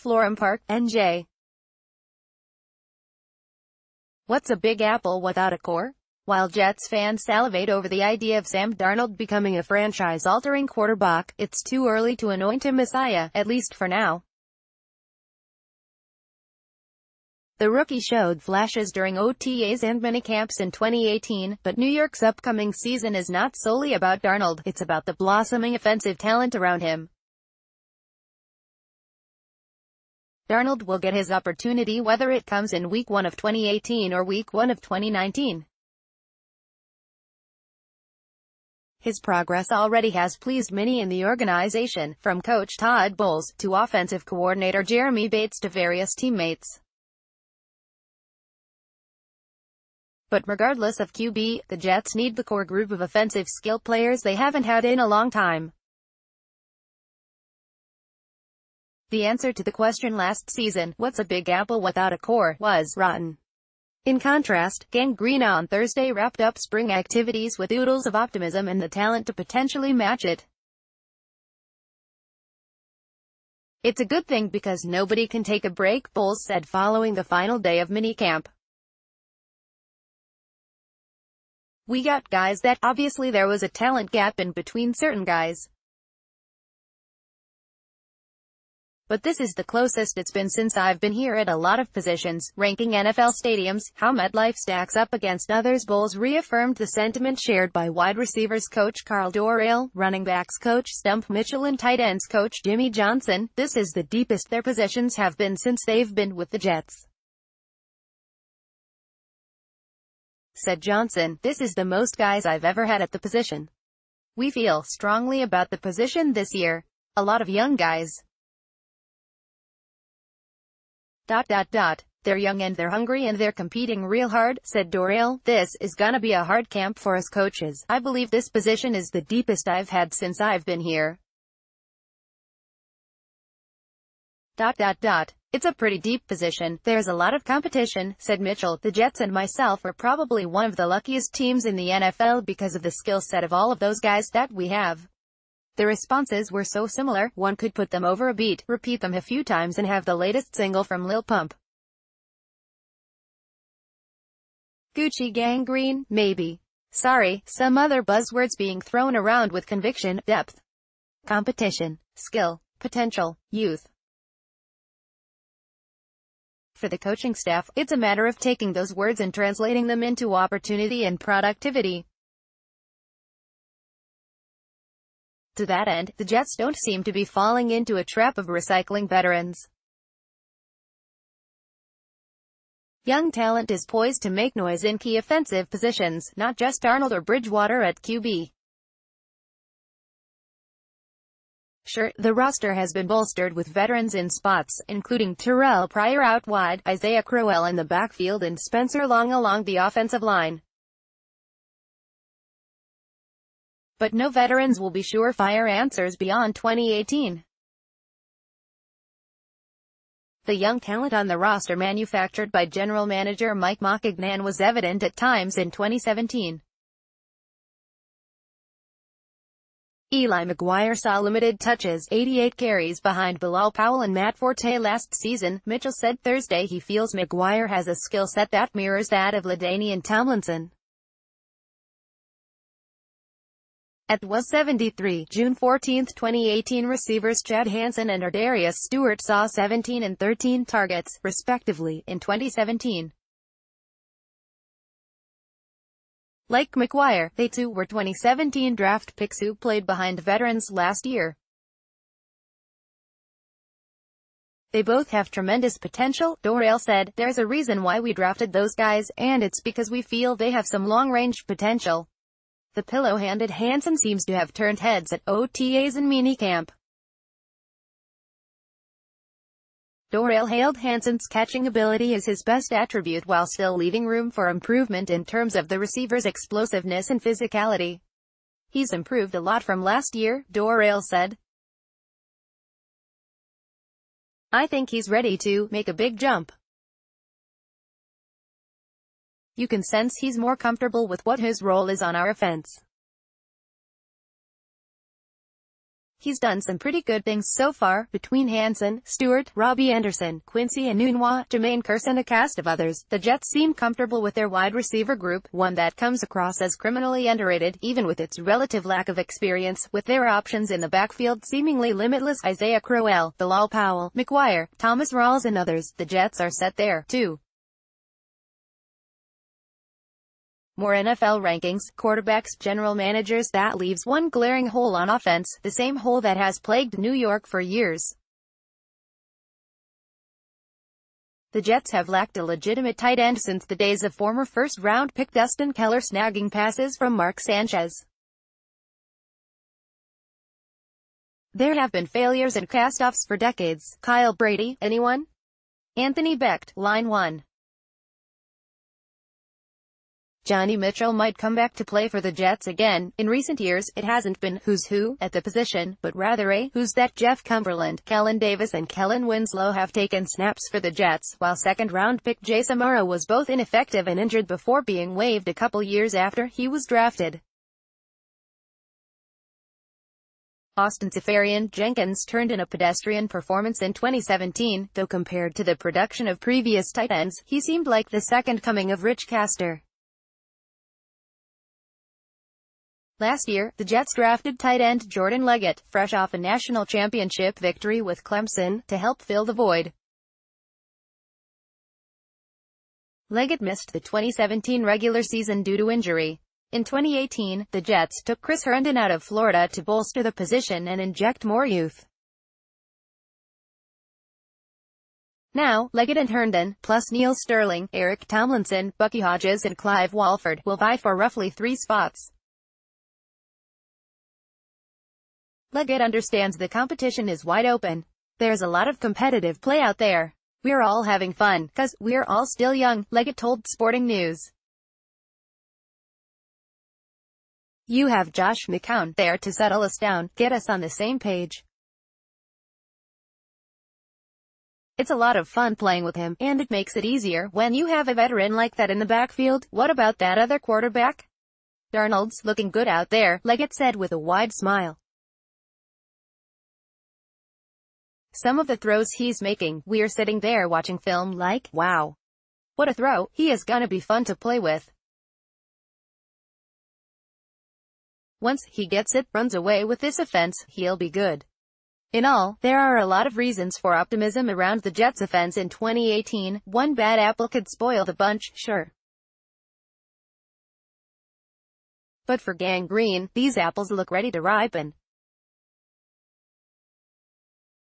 Florham Park, NJ. What's a Big Apple without a core? While Jets fans salivate over the idea of Sam Darnold becoming a franchise-altering quarterback, it's too early to anoint him Messiah, at least for now. The rookie showed flashes during OTAs and minicamps in 2018, but New York's upcoming season is not solely about Darnold, it's about the blossoming offensive talent around him. Darnold will get his opportunity whether it comes in Week 1 of 2018 or Week 1 of 2019. His progress already has pleased many in the organization, from coach Todd Bowles, to offensive coordinator Jeremy Bates to various teammates. But regardless of QB, the Jets need the core group of offensive skill players they haven't had in a long time. The answer to the question last season, what's a Big Apple without a core, was rotten. In contrast, Gang Green on Thursday wrapped up spring activities with oodles of optimism and the talent to potentially match it. It's a good thing because nobody can take a break, Bowles said following the final day of minicamp. We got guys that, obviously there was a talent gap in between certain guys. But this is the closest it's been since I've been here at a lot of positions, ranking NFL stadiums, how MetLife stacks up against others. Bowles reaffirmed the sentiment shared by wide receivers coach Carl Dorrell, running backs coach Stump Mitchell and tight ends coach Jimmy Johnson. This is the deepest their positions have been since they've been with the Jets, said Johnson. This is the most guys I've ever had at the position. We feel strongly about the position this year. A lot of young guys. They're young and they're hungry and they're competing real hard, said Dorrell. This is gonna be a hard camp for us coaches. I believe this position is the deepest I've had since I've been here. It's a pretty deep position. There's a lot of competition, said Mitchell. The Jets and myself are probably one of the luckiest teams in the NFL because of the skill set of all of those guys that we have. The responses were so similar, one could put them over a beat, repeat them a few times and have the latest single from Lil Pump. Gucci Gang Green, maybe. Sorry, some other buzzwords being thrown around with conviction, depth, competition, skill, potential, youth. For the coaching staff, it's a matter of taking those words and translating them into opportunity and productivity. To that end, the Jets don't seem to be falling into a trap of recycling veterans. Young talent is poised to make noise in key offensive positions, not just Darnold or Bridgewater at QB. Sure, the roster has been bolstered with veterans in spots, including Terrell Pryor out wide, Isaiah Crowell in the backfield and Spencer Long along the offensive line. But no veterans will be surefire answers beyond 2018. The young talent on the roster, manufactured by general manager Mike Maccagnan, was evident at times in 2017. Eli McGuire saw limited touches, 88 carries behind Bilal Powell and Matt Forte last season. Mitchell said Thursday he feels McGuire has a skill set that mirrors that of LaDainian Tomlinson. At was 73, June 14, 2018, receivers Chad Hansen and Ardarius Stewart saw 17 and 13 targets, respectively, in 2017. Like McGuire, they too were 2017 draft picks who played behind veterans last year. They both have tremendous potential, Dorrell said. There's a reason why we drafted those guys, and it's because we feel they have some long-range potential. The pillow-handed Hansen seems to have turned heads at OTAs and minicamp. Dorrell hailed Hansen's catching ability as his best attribute while still leaving room for improvement in terms of the receiver's explosiveness and physicality. He's improved a lot from last year, Dorrell said. I think he's ready to make a big jump. You can sense he's more comfortable with what his role is on our offense. He's done some pretty good things so far, between Hanson, Stewart, Robbie Anderson, Quincy Enunwa, Jermaine Kearse and a cast of others. The Jets seem comfortable with their wide receiver group, one that comes across as criminally underrated, even with its relative lack of experience, with their options in the backfield seemingly limitless. Isaiah Crowell, Bilal Powell, McGuire, Thomas Rawls and others. The Jets are set there, too. More NFL rankings, quarterbacks, general managers. That leaves one glaring hole on offense, the same hole that has plagued New York for years. The Jets have lacked a legitimate tight end since the days of former first-round pick Dustin Keller snagging passes from Mark Sanchez. There have been failures and cast-offs for decades. Kyle Brady, anyone? Anthony Becht, line 1. Johnny Mitchell might come back to play for the Jets again. In recent years, it hasn't been who's who at the position, but rather a who's that. Jeff Cumberland, Kellen Davis and Kellen Winslow have taken snaps for the Jets, while second-round pick Jay Samara was both ineffective and injured before being waived a couple years after he was drafted. Austin Seferian-Jenkins turned in a pedestrian performance in 2017, though compared to the production of previous tight ends, he seemed like the second coming of Rich Castor. Last year, the Jets drafted tight end Jordan Leggett, fresh off a national championship victory with Clemson, to help fill the void. Leggett missed the 2017 regular season due to injury. In 2018, the Jets took Chris Herndon out of Florida to bolster the position and inject more youth. Now, Leggett and Herndon, plus Neil Sterling, Eric Tomlinson, Bucky Hodges and Clive Walford, will vie for roughly 3 spots. Leggett understands the competition is wide open. There's a lot of competitive play out there. We're all having fun, 'cause we're all still young, Leggett told Sporting News. You have Josh McCown there to settle us down, get us on the same page. It's a lot of fun playing with him, and it makes it easier when you have a veteran like that in the backfield. What about that other quarterback? Darnold's looking good out there, Leggett said with a wide smile. Some of the throws he's making, we're sitting there watching film like, wow. What a throw, he is gonna be fun to play with. Once he gets it, runs away with this offense, he'll be good. In all, there are a lot of reasons for optimism around the Jets offense in 2018. One bad apple could spoil the bunch, sure. But for Gang Green, these apples look ready to ripen.